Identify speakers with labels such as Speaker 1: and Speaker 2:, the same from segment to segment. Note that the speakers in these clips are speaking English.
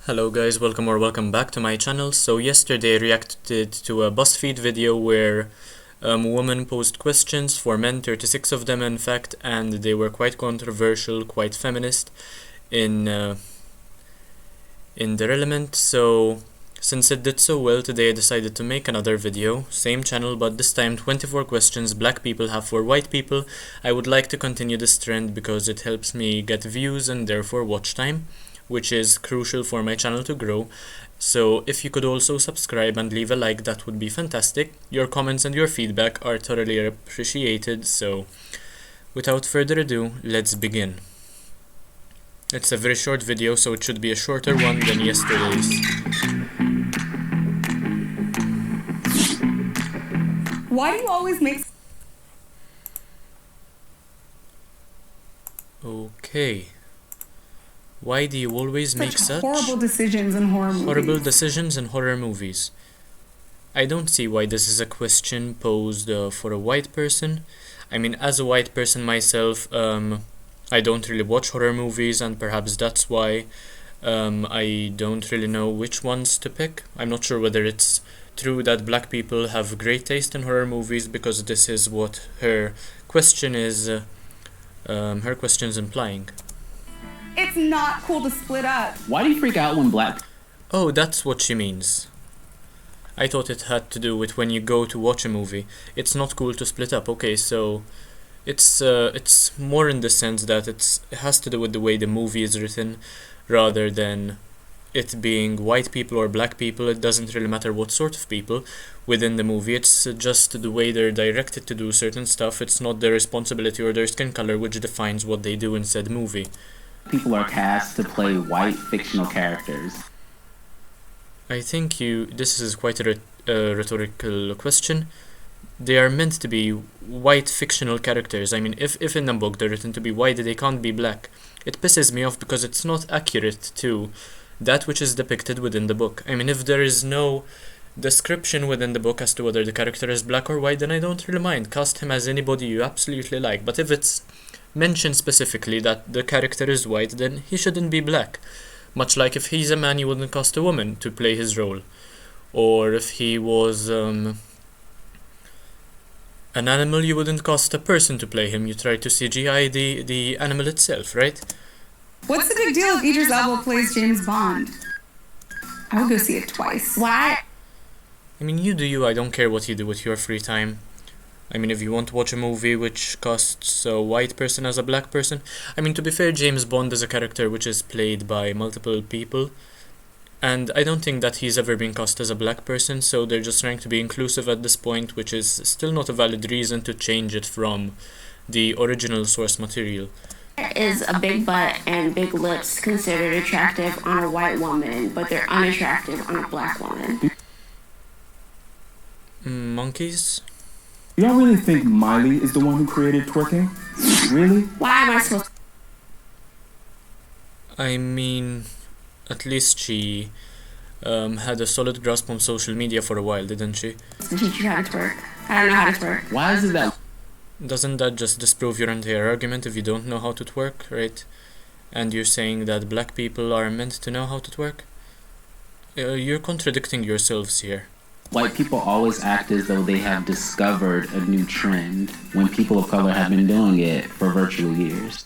Speaker 1: Hello guys, welcome back to my channel. So yesterday I reacted to a BuzzFeed video where a woman posed questions for men, 36 of them in fact, and they were quite controversial, quite feminist in their element. So since it did so well, today I decided to make another video, same channel, but this time 24 questions black people have for white people. I would like to continue this trend because it helps me get views and therefore watch time, which is crucial for my channel to grow. So if you could also subscribe and leave a like, that would be fantastic. Your comments and your feedback are thoroughly appreciated. So without further ado, let's begin. It's a very short video, so it should be a shorter one than yesterday's.
Speaker 2: Why do you always make
Speaker 1: Okay. Why do you always make such
Speaker 2: horrible decisions in horror movies?
Speaker 1: I don't see why this is a question posed for a white person. I mean, as a white person myself, I don't really watch horror movies, and perhaps that's why I don't really know which ones to pick. I'm not sure whether it's true that black people have great taste in horror movies, because this is what her question is implying.
Speaker 2: It's not cool to split up.
Speaker 3: Why do you freak out when black...
Speaker 1: Oh, that's what she means. I thought it had to do with when you go to watch a movie. It's not cool to split up. Okay, so it's more in the sense that it has to do with the way the movie is written, rather than it being white people or black people. It doesn't really matter what sort of people within the movie. It's just the way they're directed to do certain stuff. It's not their responsibility or their skin color which defines what they do in said movie.
Speaker 3: People are cast to play white fictional characters.
Speaker 1: I think this is quite a rhetorical question. They are meant to be white fictional characters. I mean, if in a book they're written to be white, they can't be black. It pisses me off because it's not accurate to that which is depicted within the book. I mean, if there is no description within the book as to whether the character is black or white, then I don't really mind. Cast him as anybody you absolutely like. But if it's mentioned specifically that the character is white, then he shouldn't be black. Much like if he's a man, you wouldn't cast a woman to play his role. Or if he was an animal, you wouldn't cast a person to play him. You try to CGI the animal itself, right?
Speaker 2: What's the big deal if Idris Elba plays James Bond? I would go see it twice. Why?
Speaker 1: I mean, you do you. I don't care what you do with your free time. I mean, if you want to watch a movie which casts a white person as a black person, I mean, to be fair, James Bond is a character which is played by multiple people, and I don't think that he's ever been cast as a black person, so they're just trying to be inclusive at this point, which is still not a valid reason to change it from the original source material.
Speaker 4: Is a big butt and big lips considered attractive on a white woman, but they're unattractive on a black woman?
Speaker 1: Monkeys?
Speaker 5: Y'all really think Miley is the one who created twerking? Really?
Speaker 4: Why am I supposed
Speaker 1: I mean, at least she had a solid grasp on social media for a while, didn't she?
Speaker 4: to teach you how to twerk? I don't know how to twerk.
Speaker 3: Why is it that...
Speaker 1: Doesn't that just disprove your entire argument if you don't know how to twerk, right? And you're saying that black people are meant to know how to twerk? You're contradicting yourselves here.
Speaker 3: White people always act as though they have discovered a new trend when people of color have been doing it for virtual years.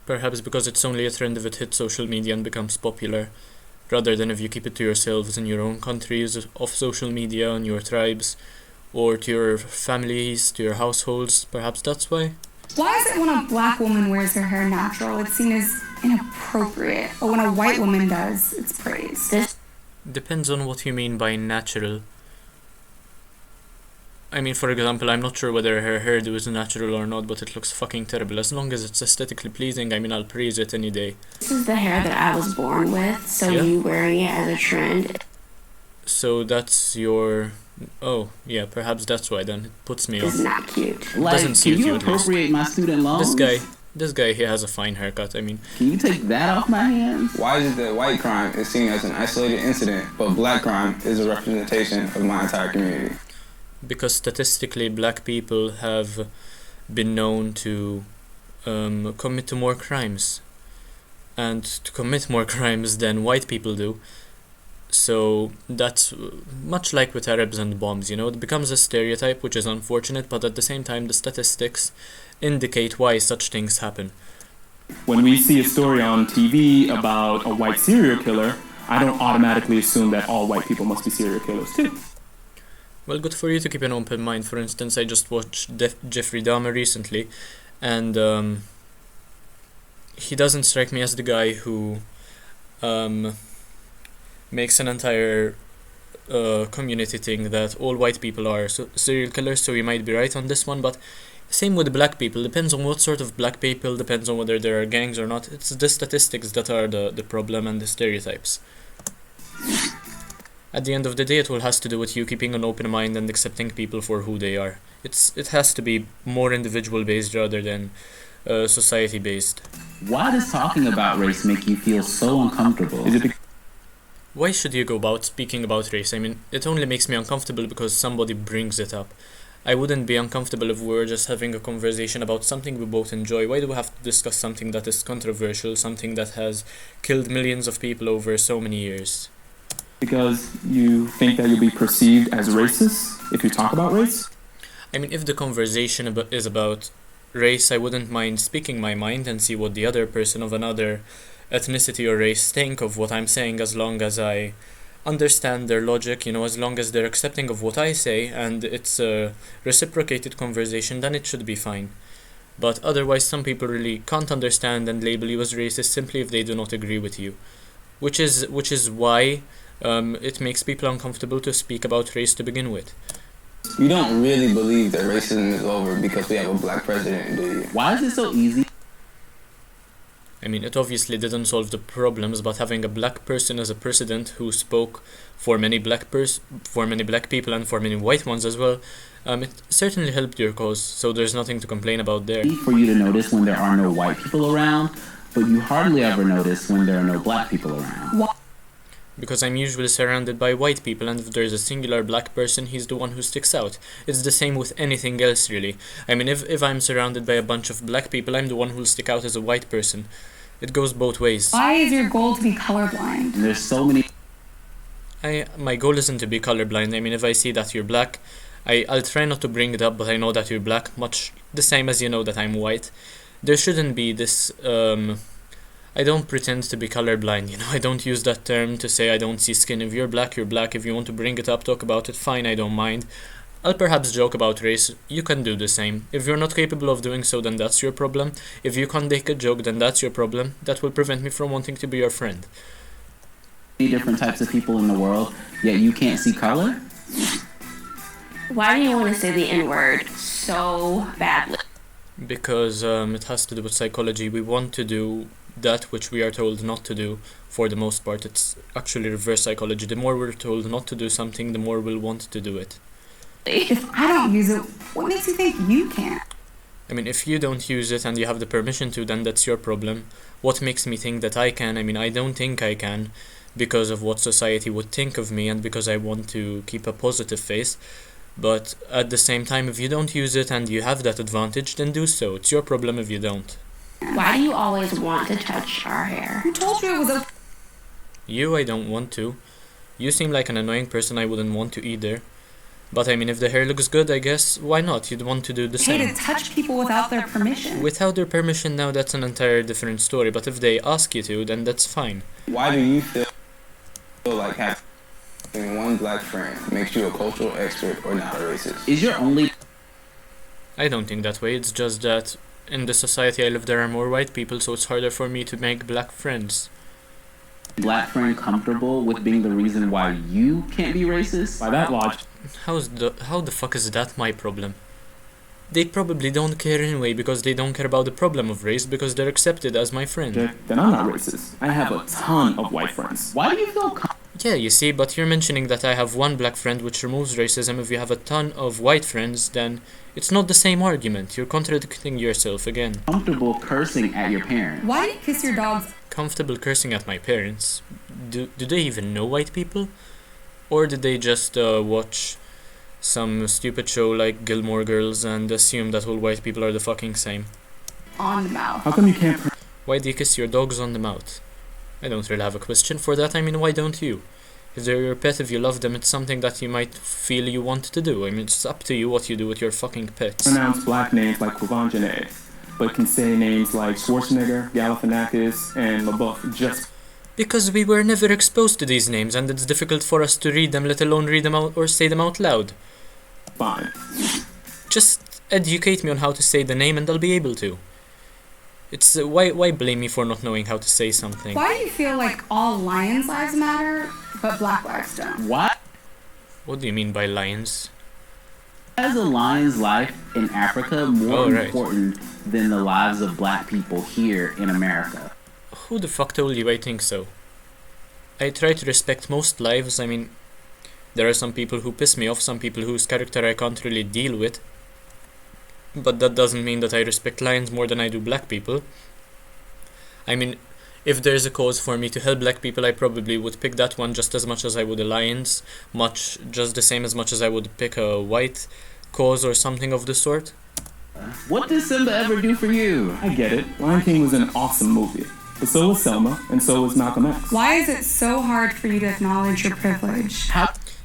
Speaker 1: Perhaps because it's only a trend if it hits social media and becomes popular, rather than if you keep it to yourselves in your own countries, off social media, on your tribes, or to your families, to your households. Perhaps that's why.
Speaker 2: Why is it when a black woman wears her hair natural, it's seen as inappropriate, but when a white woman does, it's praised?
Speaker 1: Depends on what you mean by natural. I mean, for example, I'm not sure whether her hairdo is natural or not, but it looks fucking terrible. As long as it's aesthetically pleasing, I mean, I'll praise it any day.
Speaker 4: This is the hair that I was born with, so
Speaker 1: Yeah.
Speaker 4: you wearing it as a trend
Speaker 1: So that's your... Oh, yeah, perhaps that's why then. It puts me
Speaker 4: is
Speaker 1: off.
Speaker 4: not cute.
Speaker 3: Like,
Speaker 1: Doesn't
Speaker 3: can
Speaker 1: suit
Speaker 3: you
Speaker 1: you at least.
Speaker 3: appropriate my student loans?
Speaker 1: This guy, he has a fine haircut. I mean,
Speaker 3: Can you take that off my hands?
Speaker 6: Why is it that white crime is seen as an isolated incident, but black crime is a representation of my entire community?
Speaker 1: because statistically black people have been known to commit to more crimes. and to commit more crimes than white people do. So that's much like with Arabs and bombs, it becomes a stereotype, which is unfortunate, but at the same time the statistics indicate why such things happen.
Speaker 5: When we see a story on TV about a white serial killer, I don't automatically assume that all white people must be serial killers too.
Speaker 1: Well, good for you to keep an open mind. For instance, I just watched Jeffrey Dahmer recently, and he doesn't strike me as the guy who makes an entire community think that all white people are serial killers, so he might be right on this one, but same with black people. Depends on what sort of black people, depends on whether there are gangs or not. It's the statistics that are the problem and the stereotypes. At the end of the day, it all has to do with you keeping an open mind and accepting people for who they are. It has to be more individual based rather than society based.
Speaker 3: Why does talking about race make you feel so uncomfortable?
Speaker 5: Is it
Speaker 1: Why should you go about speaking about race? I mean, it only makes me uncomfortable because somebody brings it up. I wouldn't be uncomfortable if we were just having a conversation about something we both enjoy. Why do we have to discuss something that is controversial, something that has killed millions of people over so many years?
Speaker 5: because you think that you'll be perceived as racist if you talk about race?
Speaker 1: I mean, if the conversation is about race, I wouldn't mind speaking my mind and see what the other person of another ethnicity or race think of what I'm saying, as long as I understand their logic, as long as they're accepting of what I say and it's a reciprocated conversation, then it should be fine. But otherwise, some people really can't understand and label you as racist simply if they do not agree with you, which is why it makes people uncomfortable to speak about race to begin with.
Speaker 6: You don't really believe that racism is over because we have a black president, do you?
Speaker 3: Why is it so easy?
Speaker 1: I mean, it obviously didn't solve the problems, but having a black person as a president who spoke for many black people and for many white ones as well, it certainly helped your cause, so there's nothing to complain about there.
Speaker 3: For you to notice when there are no white people around, but you hardly ever notice when there are no black people around.
Speaker 1: Because I'm usually surrounded by white people, and if there's a singular black person, he's the one who sticks out. It's the same with anything else, really. I mean, if I'm surrounded by a bunch of black people, I'm the one who'll stick out as a white person. It goes both ways.
Speaker 2: Why is your goal to be colorblind?
Speaker 3: And there's so many.
Speaker 1: My goal isn't to be colorblind. I mean, if I see that you're black, I'll try not to bring it up, but I know that you're black, much the same as you know that I'm white. There shouldn't be this, I don't pretend to be colorblind, I don't use that term to say I don't see skin. If you're black, you're black. If you want to bring it up, talk about it, fine, I don't mind. I'll perhaps joke about race, you can do the same. If you're not capable of doing so, then that's your problem. If you can't take a joke, then that's your problem. That will prevent me from wanting to be your friend.
Speaker 3: Different types of people in the world, yet you can't see color?
Speaker 4: Why do you want to say the N-word so badly?
Speaker 1: Because it has to do with psychology. We want to do that which we are told not to do. For the most part, it's actually reverse psychology. The more we're told not to do something, the more we'll want to do it.
Speaker 2: If I don't use it, what makes you think you can't?
Speaker 1: I mean, if you don't use it and you have the permission to, then that's your problem. What makes me think that I can? I mean, I don't think I can because of what society would think of me and because I want to keep a positive face. But at the same time, if you don't use it and you have that advantage, then do so. It's your problem if you don't.
Speaker 4: Why do you always want to touch our hair?
Speaker 2: Who told you it was okay?
Speaker 1: You, I don't want to. You seem like an annoying person I wouldn't want to either. But I mean, if the hair looks good, I guess, why not? You'd want to do the same.
Speaker 2: To touch people without their permission.
Speaker 1: Without their permission, now that's an entire different story. But if they ask you to, then that's fine.
Speaker 6: Why do you feel like having one black friend makes you a cultural expert or not a racist?
Speaker 3: Is your only...
Speaker 1: I don't think that way. It's just that in the society I live, there are more white people, so it's harder for me to make black friends.
Speaker 3: black friend comfortable with being the reason why you can't be racist?
Speaker 5: By that logic,
Speaker 1: How the fuck is that my problem? They probably don't care anyway because they don't care about the problem of race because they're accepted as my friend.
Speaker 5: then I'm not racist. I have a ton of white friends.
Speaker 3: Why do you feel
Speaker 1: Yeah, you see, but you're mentioning that I have one black friend which removes racism. If you have a ton of white friends, then it's not the same argument. You're contradicting yourself again.
Speaker 3: comfortable cursing at your parents?
Speaker 2: Why do you kiss your dogs?
Speaker 1: Comfortable cursing at my parents? Do they even know white people? Or did they just watch some stupid show like Gilmore Girls and assume that all white people are the fucking same?
Speaker 2: On the mouth.
Speaker 5: How come you can't?
Speaker 1: Why do you kiss your dogs on the mouth? I don't really have a question for that. I mean, why don't you? If they're your pet, if you love them, it's something that you might feel you want to do. I mean, it's up to you what you do with your fucking pets.
Speaker 5: Pronounce black names like waned, but can say names like Schwarzenegger, Galifianakis, and LaBeouf just
Speaker 1: Because we were never exposed to these names, and it's difficult for us to read them, let alone read them out or say them out loud.
Speaker 5: fine.
Speaker 1: Just educate me on how to say the name and I'll be able to. It's why blame me for not knowing how to say something?
Speaker 2: Why do you feel like all lions' lives matter, but black lives don't?
Speaker 3: What?
Speaker 1: What do you mean by lions?
Speaker 3: Is a lion's life in Africa more
Speaker 1: right.
Speaker 3: important than the lives of black people here in America?
Speaker 1: Who the fuck told you I think so? I try to respect most lives. I mean, there are some people who piss me off, some people whose character I can't really deal with. But that doesn't mean that I respect lions more than I do black people. I mean, if there's a cause for me to help black people, I probably would pick that one just as much as I would a lion's, just the same as much as I would pick a white cause or something of the sort.
Speaker 3: What did Simba ever do for you?
Speaker 5: I get it. Lion King was an awesome movie. But so was Selma, and so was Malcolm X.
Speaker 2: Why is it so hard for you to acknowledge your privilege?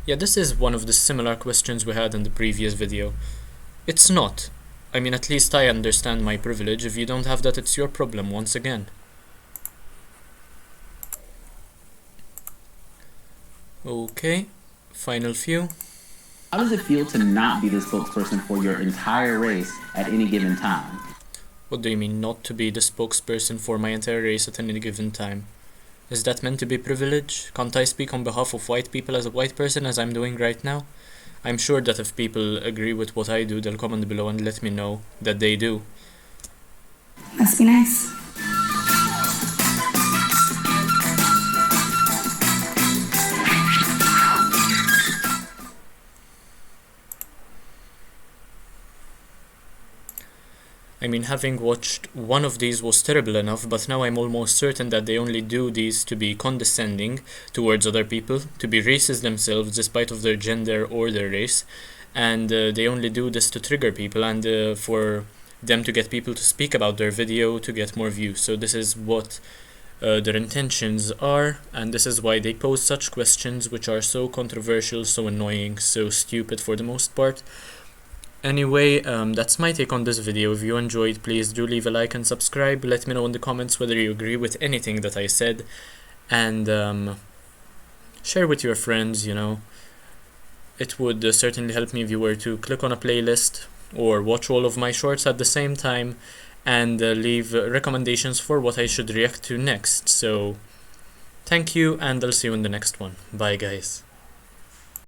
Speaker 1: Yeah, this is one of the similar questions we had in the previous video. It's not. I mean, at least I understand my privilege. If you don't have that, it's your problem once again. Okay, final few.
Speaker 3: How does it feel to not be the spokesperson for your entire race at any given time?
Speaker 1: What do you mean, not to be the spokesperson for my entire race at any given time? Is that meant to be privilege? Can't I speak on behalf of white people as a white person, as I'm doing right now? I'm sure that if people agree with what I do, they'll comment below and let me know that they do.
Speaker 2: Must be nice.
Speaker 1: I mean, having watched one of these was terrible enough, but now I'm almost certain that they only do these to be condescending towards other people, to be racist themselves despite of their gender or their race, and they only do this to trigger people and for them to get people to speak about their video to get more views. So this is what their intentions are, and this is why they pose such questions which are so controversial, so annoying, so stupid for the most part. Anyway, that's my take on this video. If you enjoyed, please do leave a like and subscribe. Let me know in the comments whether you agree with anything that I said, and share with your friends, you know. It would certainly help me if you were to click on a playlist or watch all of my shorts at the same time and leave recommendations for what I should react to next. So, thank you, and I'll see you in the next one. Bye, guys.